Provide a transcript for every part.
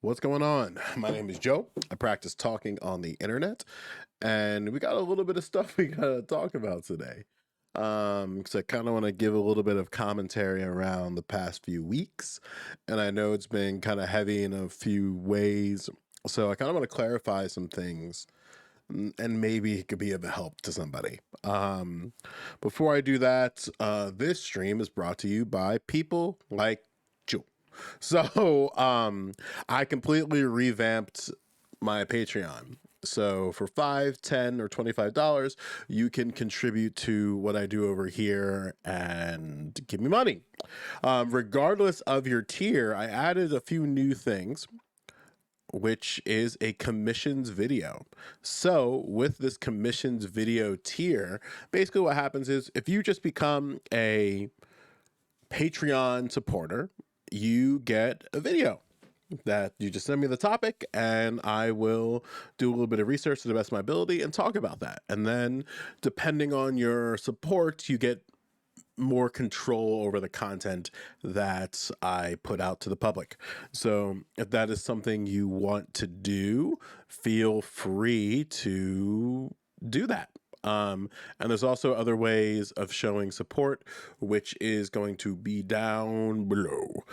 What's going on? My name is Joe. I practice talking on the internet, and we got a little bit of stuff we gotta talk about today. Because I kind of want to give a little bit of commentary around the past few weeks, and I know it's been kind of heavy in a few ways. So I kind of want to clarify some things, and maybe it could be of help to somebody. Before I do that, this stream is brought to you by people like Joe. So I completely revamped my Patreon. So for 5, 10, or $25, you can contribute to what I do over here and give me money. Regardless of your tier, I added a few new things, which is a commissions video. So with this commissions video tier, basically what happens is if you just become a Patreon supporter, you get a video that you just send me the topic and I will do a little bit of research to the best of my ability and talk about that. And then depending on your support, you get more control over the content that I put out to the public. So if that is something you want to do, feel free to do that. And there's also other ways of showing support, which is going to be down below.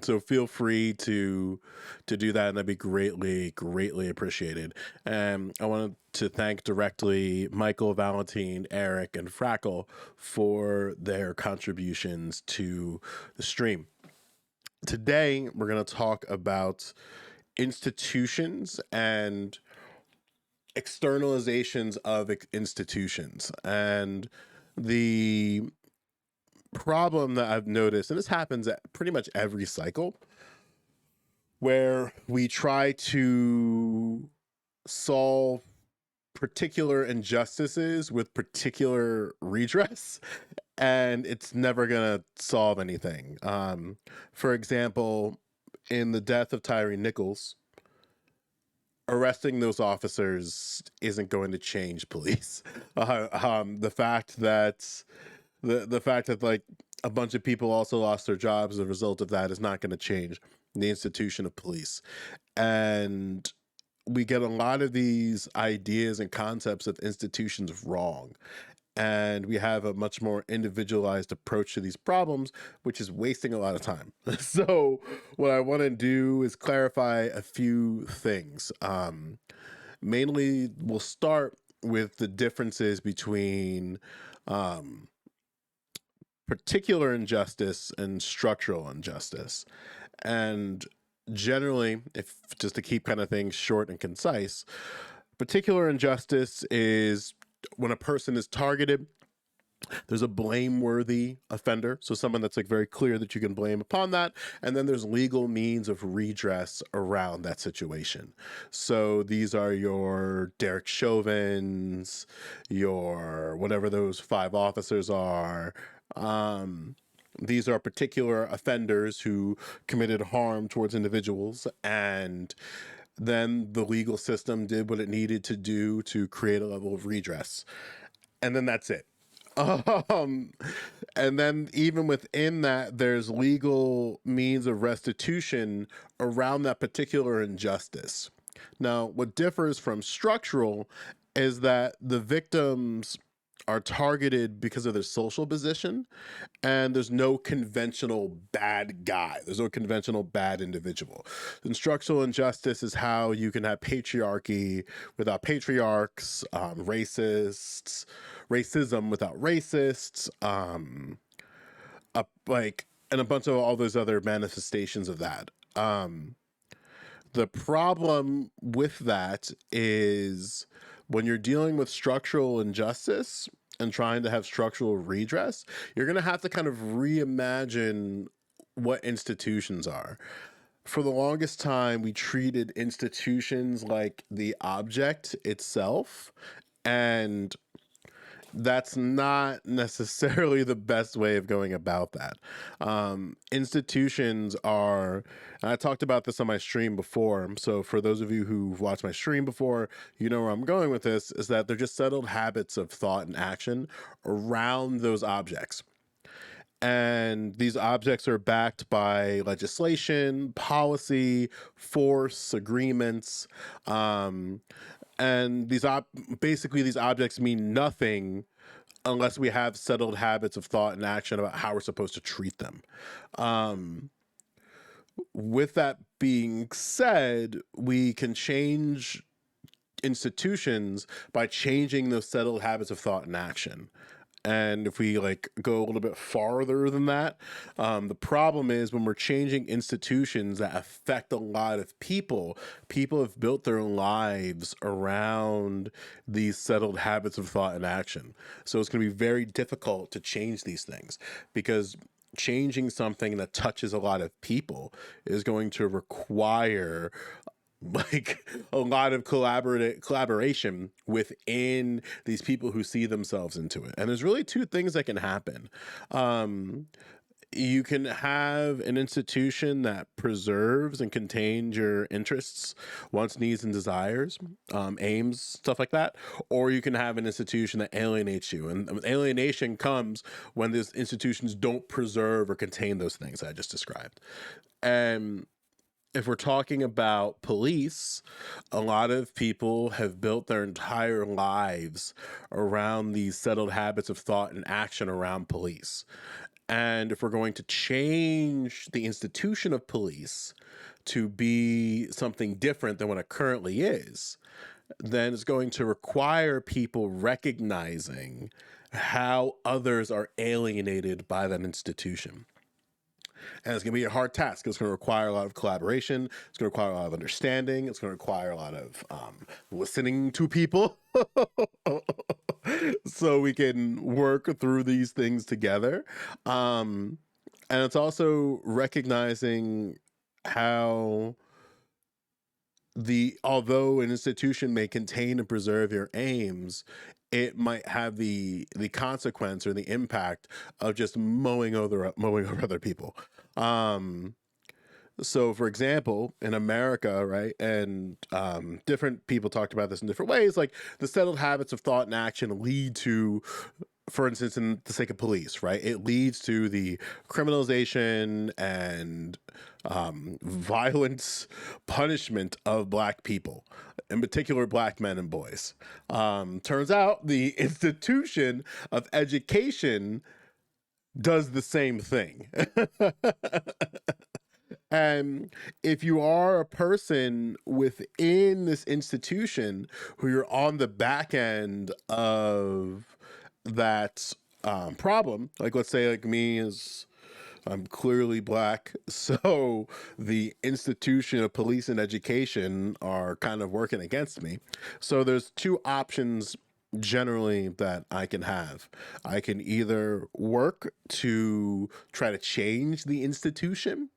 So feel free to do that, and that'd be greatly appreciated. And I wanted to thank directly Michael, Valentine, Eric, and Frackle for their contributions to the stream. Today, we're going to talk about institutions and externalizations of institutions. And the problem that I've noticed, and this happens at pretty much every cycle, where we try to solve particular injustices with particular redress, and it's never going to solve anything. For example, in the death of Tyre Nichols, arresting those officers isn't going to change police. The fact that the fact that like a bunch of people also lost their jobs as a result of that is not going to change the institution of police. And we get a lot of these ideas and concepts of institutions wrong. And we have a much more individualized approach to these problems, which is wasting a lot of time. So what I want to do is clarify a few things. Mainly, we'll start with the differences between particular injustice and structural injustice. And generally, if just to keep kind of things short and concise, particular injustice is when a person is targeted, there's a blameworthy offender, so someone that's like very clear that you can blame upon that, and then there's legal means of redress around that situation. So these are your Derek Chauvins, your whatever those 5 officers are. These are particular offenders who committed harm towards individuals, and then the legal system did what it needed to do to create a level of redress. And then that's it. Um, and then even within that, there's legal means of restitution around that particular injustice. Now, what differs from structural is that the victims are targeted because of their social position, and there's no conventional bad guy. There's no conventional bad individual. And structural injustice is how you can have patriarchy without patriarchs, racism without racists, and a bunch of all those other manifestations of that. The problem with that is when you're dealing with structural injustice and trying to have structural redress, you're going to have to kind of reimagine what institutions are. For the longest time, we treated institutions like the object itself, and that's not necessarily the best way of going about that. Institutions are, and I talked about this on my stream before. So for those of you who've watched my stream before, you know where I'm going with this, is that they're just settled habits of thought and action around those objects. And these objects are backed by legislation, policy, force, agreements, um, and basically these objects mean nothing unless we have settled habits of thought and action about how we're supposed to treat them. Um, with that being said, we can change institutions by changing those settled habits of thought and action. And if we like go a little bit farther than that, the problem is when we're changing institutions that affect a lot of people, people have built their lives around these settled habits of thought and action. So it's going to be very difficult to change these things because changing something that touches a lot of people is going to require like a lot of collaboration within these people who see themselves into it. And there's really two things that can happen. Um, you can have an institution that preserves and contains your interests, wants, needs, and desires, aims, stuff like that. Or you can have an institution that alienates you. And alienation comes when these institutions don't preserve or contain those things I just described. And if we're talking about police, a lot of people have built their entire lives around these settled habits of thought and action around police. And if we're going to change the institution of police to be something different than what it currently is, then it's going to require people recognizing how others are alienated by that institution. And it's going to be a hard task. It's going to require a lot of collaboration. It's going to require a lot of understanding. It's going to require a lot of listening to people so we can work through these things together. And it's also recognizing how although an institution may contain and preserve your aims, it might have the consequence or the impact of just mowing over other people. Um, so, for example, in America, right, and different people talked about this in different ways. Like the settled habits of thought and action lead to, for instance, in the sake of police, right, it leads to the criminalization and violence punishment of Black people, in particular Black men and boys. Turns out the institution of education does the same thing. And if you are a person within this institution who you're on the back end of that problem, like let's say like me is I'm clearly Black, so the institution of police and education are kind of working against me. So there's two options generally that I can have. I can either work to try to change the institution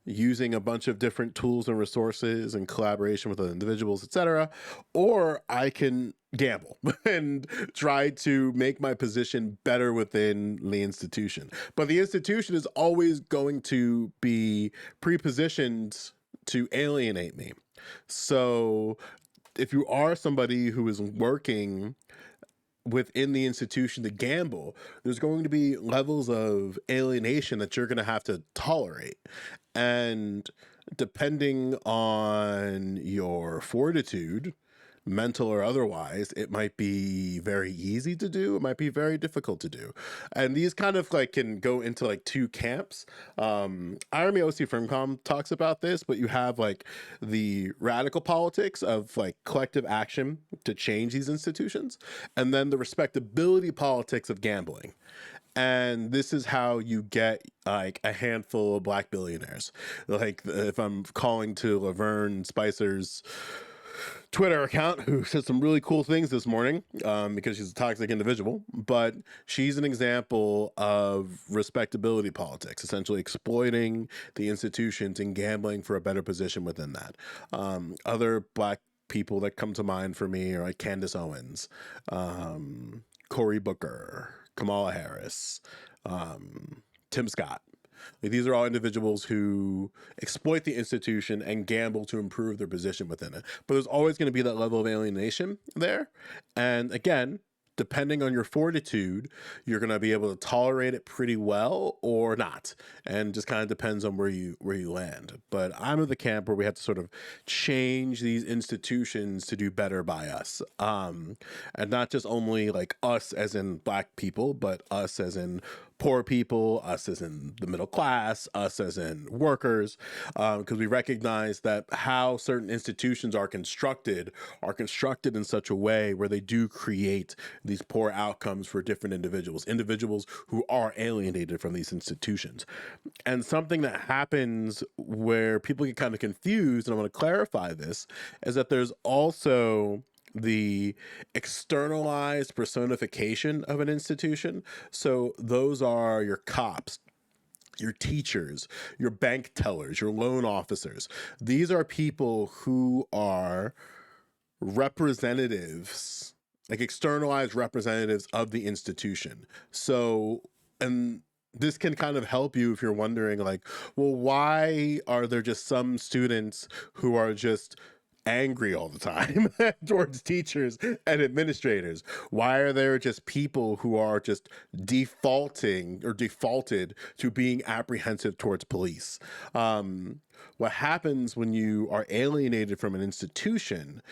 using a bunch of different tools and resources and collaboration with other individuals, etc. Or I can gamble and try to make my position better within the institution. But the institution is always going to be pre-positioned to alienate me. So if you are somebody who is working within the institution to gamble, there's going to be levels of alienation that you're going to have to tolerate. And depending on your fortitude, mental or otherwise, it might be very easy to do. It might be very difficult to do. And these kind of like can go into like two camps. Army OC Firmcom talks about this, but you have like the radical politics of like collective action to change these institutions, and then the respectability politics of gambling. And this is how you get like a handful of Black billionaires. Like if I'm calling to Laverne Spicer's Twitter account, who said some really cool things this morning, because she's a toxic individual, but she's an example of respectability politics, essentially exploiting the institutions and gambling for a better position within that. Other Black people that come to mind for me are like Candace Owens, Cory Booker, Kamala Harris, Tim Scott. Like, these are all individuals who exploit the institution and gamble to improve their position within it. But there's always going to be that level of alienation there. And again, depending on your fortitude, you're going to be able to tolerate it pretty well or not, and just kind of depends on where you land. But I'm of the camp where we have to sort of change these institutions to do better by us, and not just only like us as in black people, but us as in poor people, us as in the middle class, us as in workers, because we recognize that how certain institutions are constructed in such a way where they do create these poor outcomes for different individuals who are alienated from these institutions. And something that happens where people get kind of confused, and I want to clarify this, is that there's also the externalized personification of an institution. So those are your cops, your teachers, your bank tellers, your loan officers. These are people who are representatives, like externalized representatives of the institution. So, and this can kind of help you if you're wondering, like, well, why are there just some students who are just angry all the time towards teachers and administrators? Why are there just people who are just defaulting or defaulted to being apprehensive towards police? What happens when you are alienated from an institution,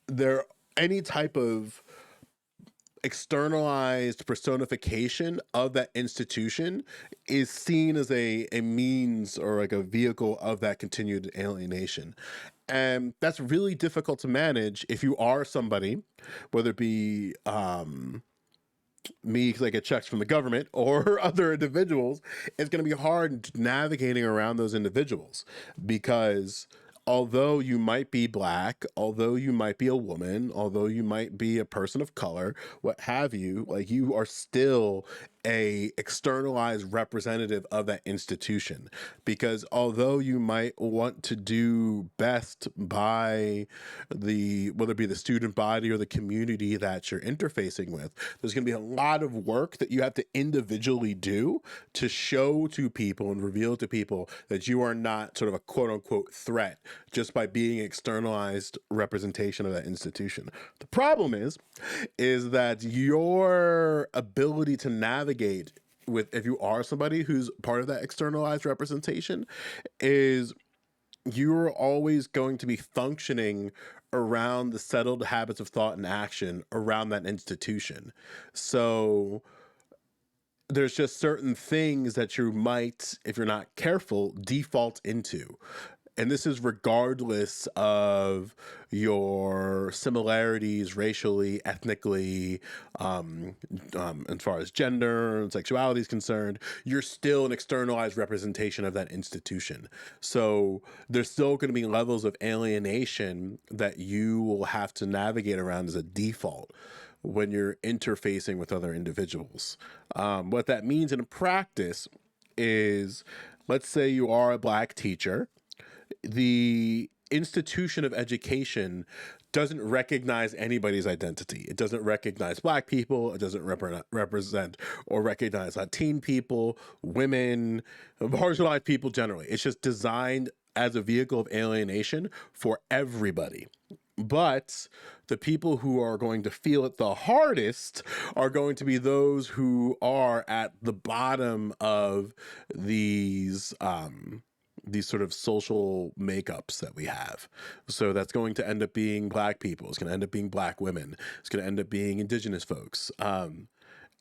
there any type of externalized personification of that institution is seen as a means or like a vehicle of that continued alienation. And that's really difficult to manage if you are somebody, whether it be me because I get checks from the government or other individuals. It's going to be hard navigating around those individuals because although you might be black, although you might be a woman, although you might be a person of color, what have you, like you are still a externalized representative of that institution. Because although you might want to do best by whether it be the student body or the community that you're interfacing with, there's going to be a lot of work that you have to individually do to show to people and reveal to people that you are not sort of a quote unquote threat just by being externalized representation of that institution. The problem is that your ability to navigate with, if you are somebody who's part of that externalized representation, is you're always going to be functioning around the settled habits of thought and action around that institution. So there's just certain things that you might, if you're not careful, default into. And this is regardless of your similarities racially, ethnically, as far as gender and sexuality is concerned, you're still an externalized representation of that institution. So there's still going to be levels of alienation that you will have to navigate around as a default when you're interfacing with other individuals. What that means in practice is, let's say you are a black teacher. The institution of education doesn't recognize anybody's identity. It doesn't recognize black people. It doesn't represent or recognize Latin people, women, marginalized people generally. It's just designed as a vehicle of alienation for everybody. But the people who are going to feel it the hardest are going to be those who are at the bottom of these sort of social makeups that we have. So that's going to end up being black people. It's going to end up being black women. It's going to end up being indigenous folks.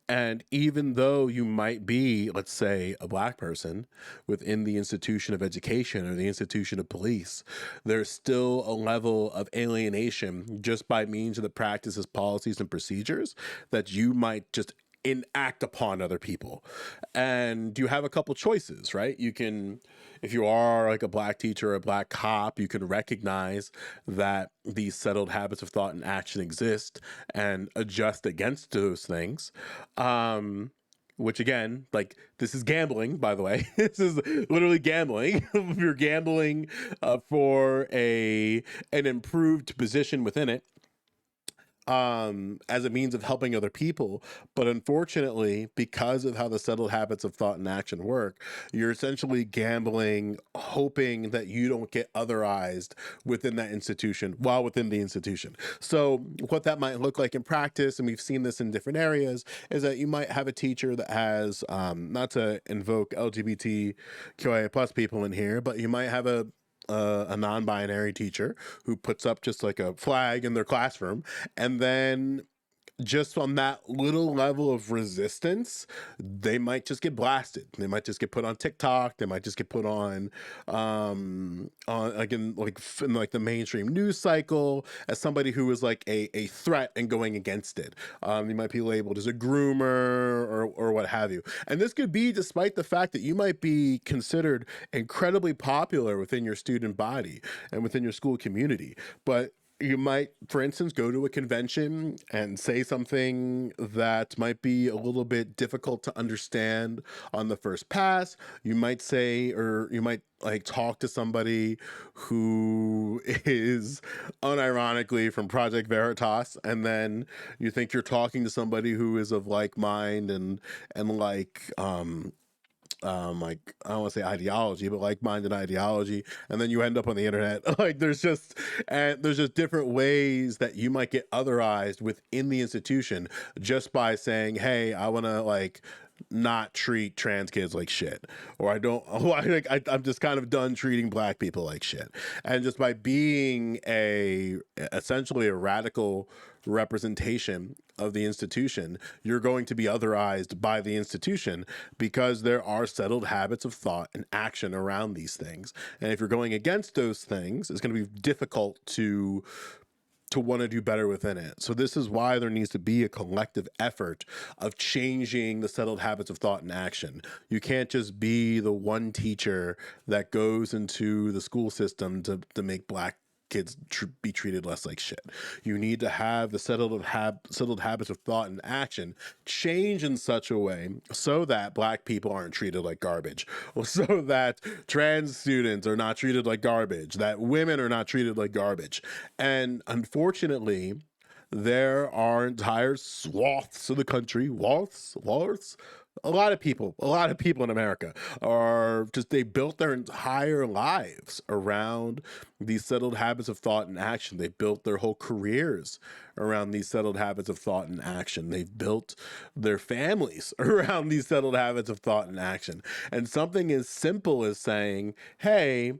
And even though you might be, let's say, a black person within the institution of education or the institution of police, there's still a level of alienation just by means of the practices, policies, and procedures that you might just enact upon other people. And you have a couple choices, right? You can, if you are like a black teacher or a black cop, you can recognize that these settled habits of thought and action exist and adjust against those things. Which again, like this is gambling, by the way. This is literally gambling. You're gambling for an improved position within it. as a means of helping other people. But unfortunately, because of how the settled habits of thought and action work, you're essentially gambling, hoping that you don't get otherized within that institution while within the institution. So, what that might look like in practice, and we've seen this in different areas, is that you might have a teacher that has, not to invoke LGBTQIA plus people in here, but you might have a non-binary teacher who puts up just like a flag in their classroom, and then just on that little level of resistance, they might just get blasted. They might just get put on TikTok. They might just get put on again, in like the mainstream news cycle as somebody who is like a threat and going against it. You might be labeled as a groomer or what have you. And this could be despite the fact that you might be considered incredibly popular within your student body and within your school community. But you might, for instance, go to a convention and say something that might be a little bit difficult to understand on the first pass. You might say, or you might like talk to somebody who is unironically from Project Veritas, and then you think you're talking to somebody who is of like mind and like I don't want to say ideology, but like-minded ideology, and then you end up on the internet. Like there's just different ways that you might get otherized within the institution just by saying, "Hey, I want to like not treat trans kids like shit," or I don't. Oh, I'm just kind of done treating black people like shit, and just by being a essentially a radical representation of the institution, you're going to be otherized by the institution because there are settled habits of thought and action around these things. And if you're going against those things, it's going to be difficult to want to do better within it. So this is why there needs to be a collective effort of changing the settled habits of thought and action. You can't just be the one teacher that goes into the school system to make black kids be treated less like shit. You need to have the settled habits of thought and action change in such a way so that black people aren't treated like garbage, or so that trans students are not treated like garbage, that women are not treated like garbage. And unfortunately, there are entire swaths of the country, swaths, a lot of people in America are just, they built their entire lives around these settled habits of thought and action. They built their whole careers around these settled habits of thought and action. They've built their families around these settled habits of thought and action. And something as simple as saying, hey,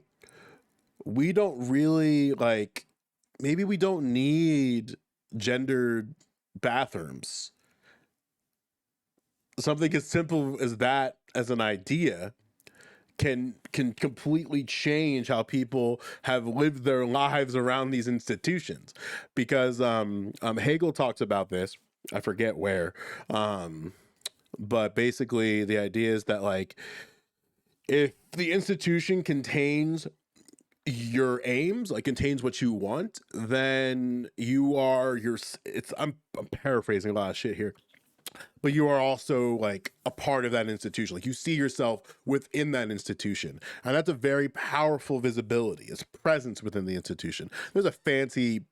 we don't really like, maybe we don't need gendered bathrooms. Something as simple as that as an idea can completely change how people have lived their lives around these institutions, because Hegel talks about this, I forget where, but basically the idea is that like if the institution contains your aims, like contains what you want, then you are your, it's I'm paraphrasing a lot of shit here, but you are also like a part of that institution. Like you see yourself within that institution. And that's a very powerful visibility. It's presence within the institution. There's a fancy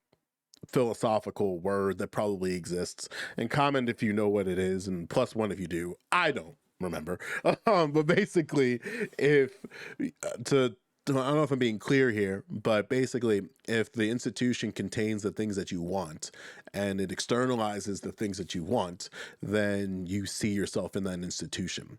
philosophical word that probably exists, and comment if you know what it is, and +1 if you do. I don't remember. But basically, if to I don't know if I'm being clear here, but basically, if the institution contains the things that you want and it externalizes the things that you want, then you see yourself in that institution.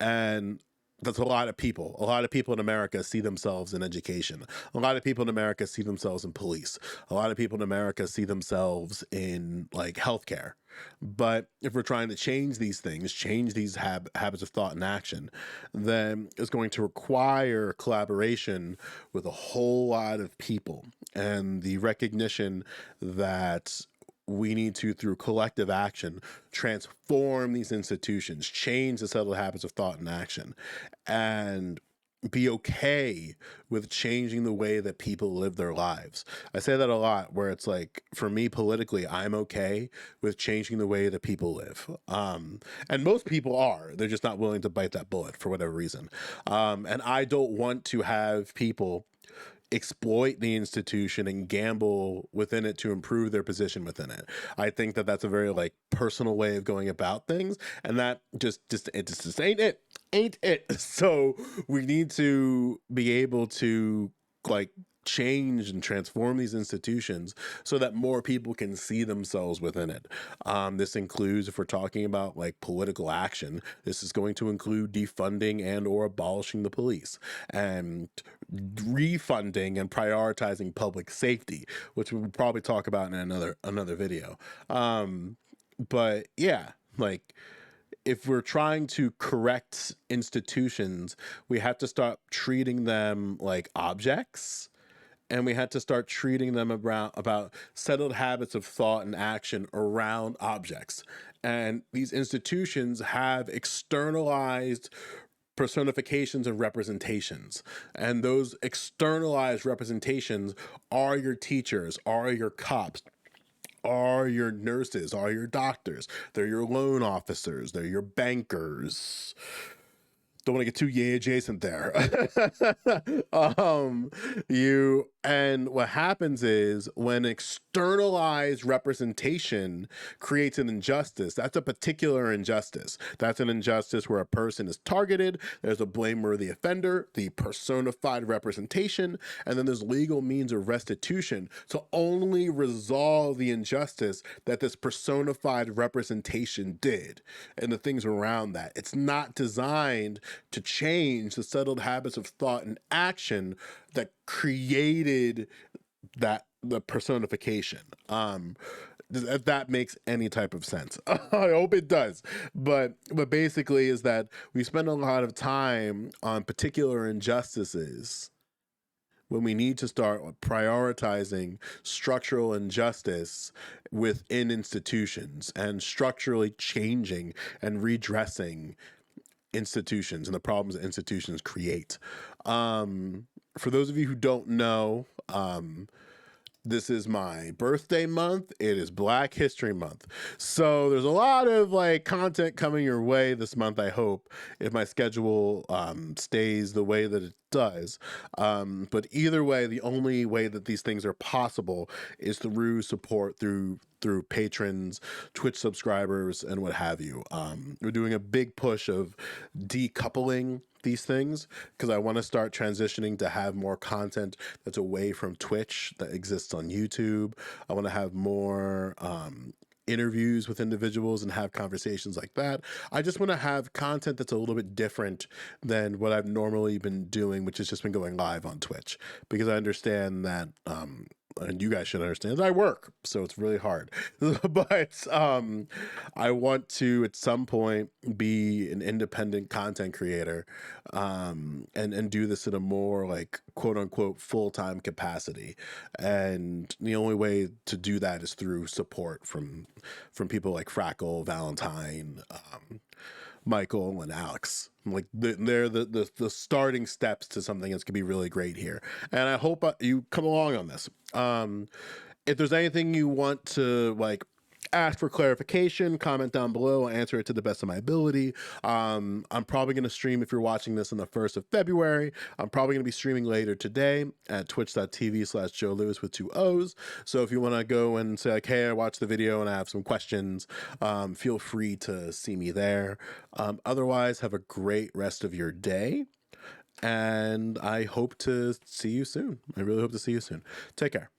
And that's a lot of people. A lot of people in America see themselves in education. A lot of people in America see themselves in police. A lot of people in America see themselves in like healthcare. But if we're trying to change these things, change these habits of thought and action, then it's going to require collaboration with a whole lot of people, and the recognition that we need to, through collective action, transform these institutions, change the settled habits of thought and action, and be okay with changing the way that people live their lives. I say that a lot, where it's like, for me politically, I'm okay with changing the way that people live. And most people are, they're just not willing to bite that bullet for whatever reason. And I don't want to have people exploit the institution and gamble within it to improve their position within it. I think that that's a very like personal way of going about things, and that just ain't it. So we need to be able to like change and transform these institutions so that more people can see themselves within it. This includes, if we're talking about like political action, this is going to include defunding and or abolishing the police, and refunding and prioritizing public safety, which we'll probably talk about in another video. But yeah, like if we're trying to correct institutions, we have to start treating them like objects, and we had to start treating them about settled habits of thought and action around objects. And these institutions have externalized personifications and representations. And those externalized representations are your teachers, are your cops, are your nurses, are your doctors, they're your loan officers, they're your bankers. Don't want to get too yay adjacent there. You and what happens is when externalized representation creates an injustice, that's a particular injustice. That's an injustice where a person is targeted, there's a blameworthy offender, the personified representation, and then there's legal means of restitution to only resolve the injustice that this personified representation did and the things around that. It's not designed to change the settled habits of thought and action that created the personification. If that makes any type of sense. I hope it does. But basically is that we spend a lot of time on particular injustices when we need to start prioritizing structural injustice within institutions and structurally changing and redressing institutions and the problems that institutions create. For those of you who don't know, this is my birthday month. It is Black History Month. So there's a lot of like content coming your way this month, I hope, if my schedule stays the way that it does. But either way, the only way that these things are possible is through support through patrons, Twitch subscribers, and what have you. We're doing a big push of decoupling these things because I want to start transitioning to have more content that's away from Twitch that exists on YouTube. I want to have more interviews with individuals and have conversations like that. I just want to have content that's a little bit different than what I've normally been doing, which has just been going live on Twitch, because I understand that and you guys should understand that I work, so it's really hard. But I want to at some point be an independent content creator, and do this in a more like quote unquote full-time capacity. And the only way to do that is through support from people like Frackle, Valentine, Michael, and Alex. Like they're the starting steps to something that's gonna be really great here. And I hope you come along on this. If there's anything you want to like ask for clarification, comment down below. I'll answer it to the best of my ability. I'm probably going to stream, if you're watching this on the 1st of February, I'm probably going to be streaming later today at twitch.tv/Joe Lewis with 2 O's. So if you want to go and say like, hey, I watched the video and I have some questions, feel free to see me there. Otherwise, have a great rest of your day. And I hope to see you soon. I really hope to see you soon. Take care.